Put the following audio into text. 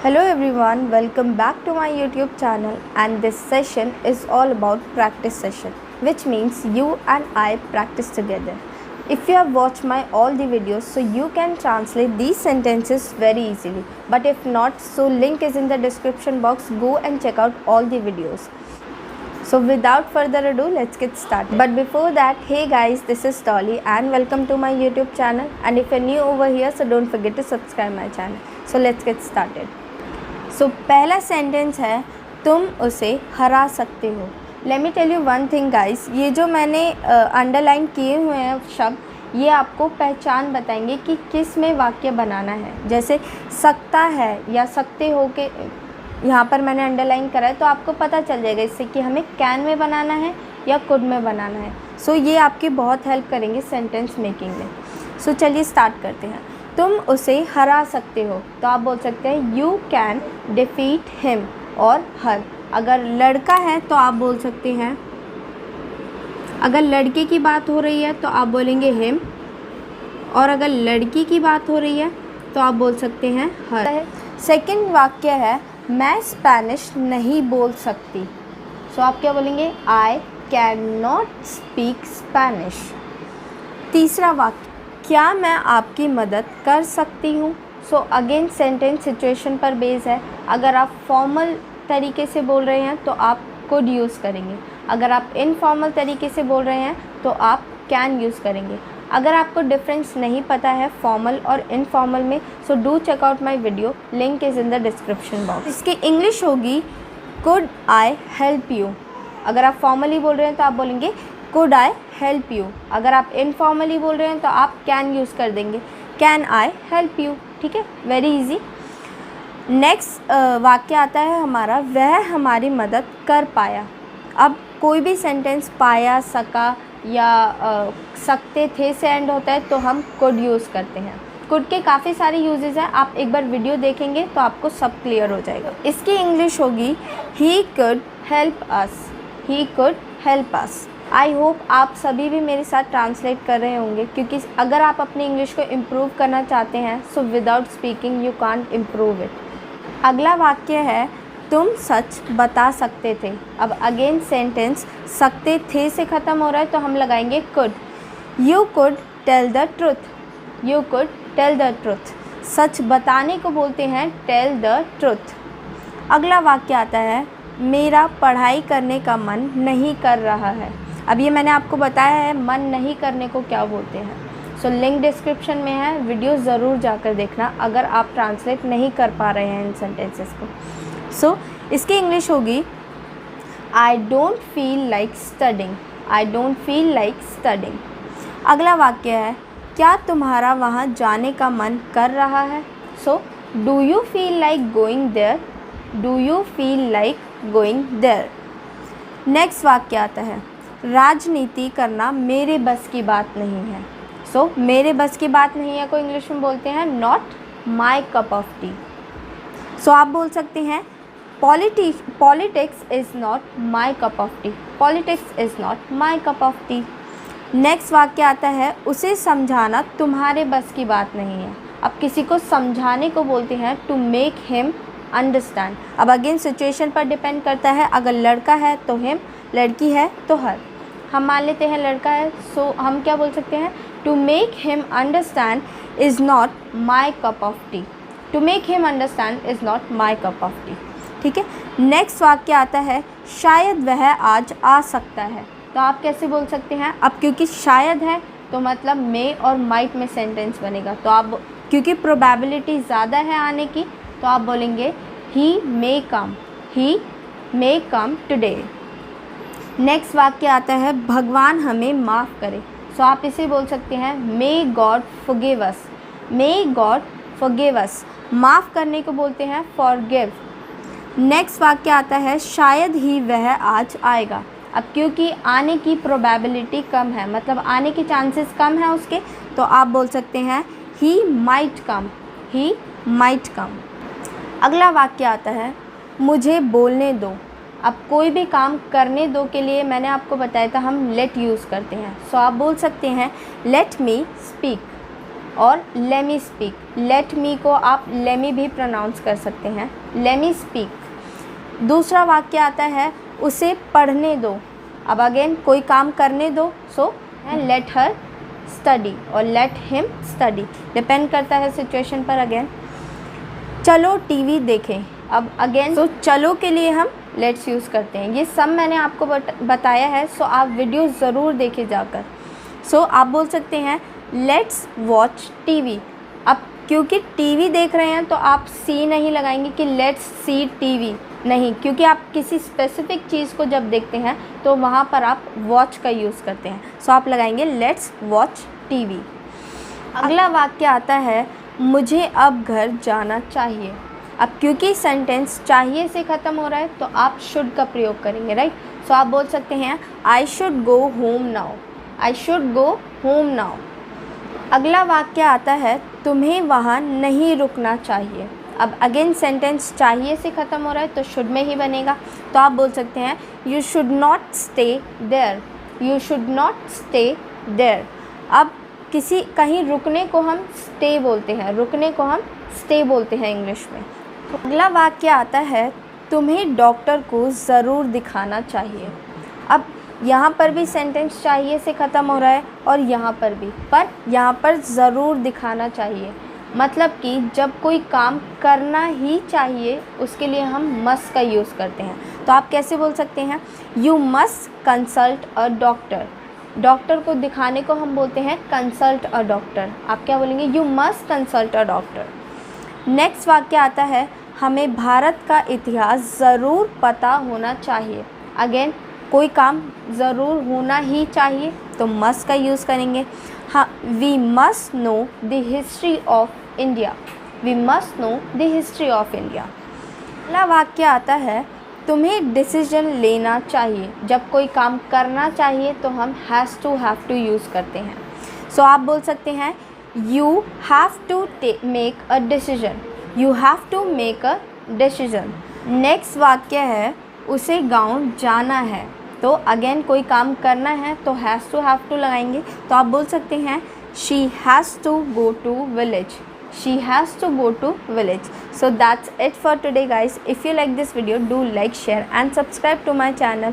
Hello everyone, welcome back to my YouTube channel, and this session is all about practice session, which means you and I practice together. If you have watched my all the videos, so you can translate these sentences very easily, but if not, so link is in the description box. Go and check out all the videos. So without further ado, let's get started. But before that, hey guys, this is Dolly and welcome to my YouTube channel, and if you're new over here, so don't forget to subscribe my channel. So let's get started. सो पहला sentence है तुम उसे हरा सकते हो. Let me tell you one thing guys, ये जो मैंने अंडरलाइन किए हुए हैं शब्द, ये आपको पहचान बताएंगे कि किस में वाक्य बनाना है. जैसे सकता है या सकते हो के यहाँ पर मैंने अंडरलाइन करा है, तो आपको पता चल जाएगा इससे कि हमें कैन में बनाना है या कुड में बनाना है. सो ये आपकी बहुत हेल्प करेंगे सेंटेंस मेकिंग में. सो चलिए स्टार्ट करते हैं. तुम उसे हरा सकते हो, तो आप बोल सकते हैं यू कैन डिफीट हिम और हर. अगर लड़का है तो आप बोल सकते हैं, अगर लड़के की बात हो रही है तो आप बोलेंगे हिम, और अगर लड़की की बात हो रही है तो आप बोल सकते हैं हर. सेकंड वाक्य है मैं स्पेनिश नहीं बोल सकती. सो आप क्या बोलेंगे, I can not speak Spanish. तीसरा वाक्य, क्या मैं आपकी मदद कर सकती हूँ. सो अगेन सेंटेंस सिचुएशन पर बेस है. अगर आप फॉर्मल तरीके से बोल रहे हैं तो आप कुड यूज़ करेंगे. अगर आप इनफॉर्मल तरीके से बोल रहे हैं तो आप कैन यूज़ करेंगे. अगर आपको डिफरेंस नहीं पता है फॉर्मल और इनफॉर्मल में, so do check out my video, link is in the description box. इसकी इंग्लिश होगी कुड आई हेल्प यू. अगर आप फॉर्मली बोल रहे हैं तो आप बोलेंगे कुड आई हेल्प यू. अगर आप इनफॉर्मली बोल रहे हैं तो आप कैन यूज़ कर देंगे, कैन आई हेल्प यू. ठीक है, वेरी इजी. नेक्स्ट वाक्य आता है हमारा, वह हमारी मदद कर पाया. अब कोई भी सेंटेंस पाया, सका या सकते थे से एंड होता है तो हम कुड यूज़ करते हैं. कुड के काफ़ी सारे यूजेस हैं, आप एक बार वीडियो देखेंगे तो आपको सब क्लियर हो जाएगा. इसकी इंग्लिश होगी he could help us. He could help us. I hope आप सभी भी मेरे साथ ट्रांसलेट कर रहे होंगे, क्योंकि अगर आप अपनी इंग्लिश को इम्प्रूव करना चाहते हैं, so without speaking you can't improve it. अगला वाक्य है तुम सच बता सकते थे. अब अगेन सेंटेंस सकते थे से ख़त्म हो रहा है तो हम लगाएंगे could. You could tell the truth. You could tell the truth. सच बताने को बोलते हैं टेल द ट्रुथ. अगला वाक्य आता है मेरा पढ़ाई करने का मन नहीं कर रहा है. अब ये मैंने आपको बताया है मन नहीं करने को क्या बोलते हैं. सो लिंक डिस्क्रिप्शन में है, वीडियो ज़रूर जाकर देखना अगर आप ट्रांसलेट नहीं कर पा रहे हैं इन सेंटेंसेस को. सो इसकी इंग्लिश होगी I don't feel like studying. I don't feel like studying. अगला वाक्य है क्या तुम्हारा वहाँ जाने का मन कर रहा है. So do you feel like going there. Do you feel like going there. Next वाक्य आता है राजनीति करना मेरे बस की बात नहीं है. सो मेरे बस की बात नहीं है को इंग्लिश में बोलते हैं not my cup of tea. So आप बोल सकते हैं politics is not my cup of tea. Politics is not my cup of tea. Next वाक्य आता है उसे समझाना तुम्हारे बस की बात नहीं है. अब किसी को समझाने को बोलते हैं टू मेक हिम अंडरस्टैंड. अब अगेन सिचुएशन पर डिपेंड करता है. अगर लड़का है तो हिम, लड़की है तो हर. हम मान लेते हैं लड़का है, सो हम क्या बोल सकते हैं to make him understand is not my cup of tea. To make him understand is not my cup of tea. ठीक है. नेक्स्ट वाक्य आता है शायद वह आज आ सकता है. तो आप कैसे बोल सकते हैं, अब क्योंकि शायद है तो मतलब मे और माइट में सेंटेंस बनेगा. तो आप क्योंकि प्रोबेबिलिटी ज़्यादा है आने की, तो आप बोलेंगे ही मे कम. ही मे कम टुडे. नेक्स्ट वाक्य आता है भगवान हमें माफ़ करे. सो आप इसे बोल सकते हैं मे गॉड फॉरगिव अस. मे गॉड फॉरगिव अस. माफ़ करने को बोलते हैं फॉरगिव. नेक्स्ट वाक्य आता है शायद ही वह आज आएगा. अब क्योंकि आने की प्रोबेबिलिटी कम है, मतलब आने के चांसेस कम है उसके, तो आप बोल सकते हैं he might come. He might come. अगला वाक्य आता है मुझे बोलने दो. अब कोई भी काम करने दो के लिए मैंने आपको बताया था हम लेट यूज़ करते हैं. सो आप बोल सकते हैं लेट मी स्पीक. और लेमी स्पीक, लेट मी को आप लेमी भी प्रोनाउंस कर सकते हैं, लेमी स्पीक। दूसरा वाक्य आता है उसे पढ़ने दो। अब अगेन कोई काम करने दो, सो लेट हर स्टडी और लेट हिम स्टडी, डिपेंड करता है सिचुएशन पर। अगेन चलो टीवी देखें। अब अगेन तो चलो के लिए हम लेट्स यूज़ करते हैं। ये सब मैंने आपको बताया है, सो आप वीडियो ज़रूर देखें जाकर। सो आप बोल सकते हैं लेट्स वॉच टीवी। अब क्योंकि टीवी देख रहे हैं तो आप सी नहीं लगाएंगे कि लेट्स सी टीवी, नहीं, क्योंकि आप किसी स्पेसिफिक चीज़ को जब देखते हैं तो वहाँ पर आप वॉच का यूज़ करते हैं। सो आप लगाएंगे लेट्स वॉच टीवी। अगला वाक्य आता है मुझे अब घर जाना चाहिए। अब क्योंकि सेंटेंस चाहिए से ख़त्म हो रहा है तो आप शुड का प्रयोग करेंगे, राइट। सो आप बोल सकते हैं I should go home now, I should go home now. अगला वाक्य आता है तुम्हें वहाँ नहीं रुकना चाहिए। अब अगेन सेंटेंस चाहिए से ख़त्म हो रहा है तो शुड में ही बनेगा, तो आप बोल सकते हैं you should not stay there, you should not stay there. अब कहीं रुकने को हम स्टे बोलते हैं, रुकने को हम स्टे बोलते हैं इंग्लिश में। अगला वाक्य आता है तुम्हें डॉक्टर को ज़रूर दिखाना चाहिए। अब यहाँ पर भी सेंटेंस चाहिए से ख़त्म हो रहा है और यहाँ पर भी, पर यहाँ पर ज़रूर दिखाना चाहिए, मतलब कि जब कोई काम करना ही चाहिए उसके लिए हम मस्ट का यूज़ करते हैं। तो आप कैसे बोल सकते हैं you must consult a doctor. Doctor को दिखाने को हम बोलते हैं कंसल्ट अ डॉक्टर। आप क्या बोलेंगे you must consult a doctor. Next वाक्य आता है हमें भारत का इतिहास ज़रूर पता होना चाहिए। अगेन कोई काम ज़रूर होना ही चाहिए तो मस्ट का यूज़ करेंगे। हाँ, we must know the history of India, we must know the history of India. अगला वाक्य आता है तुम्हें डिसीजन लेना चाहिए। जब कोई काम करना चाहिए तो हम हैव टू यूज़ करते हैं। सो आप बोल सकते हैं you have to make a decision, you have to make a decision. Next वाक्य है उसे गांव जाना है। तो अगेन कोई काम करना है तो हैव टू लगाएंगे, तो आप बोल सकते हैं she has to go to village, she has to go to village. So that's it for today guys. If you like this video, do like, share and subscribe to my channel.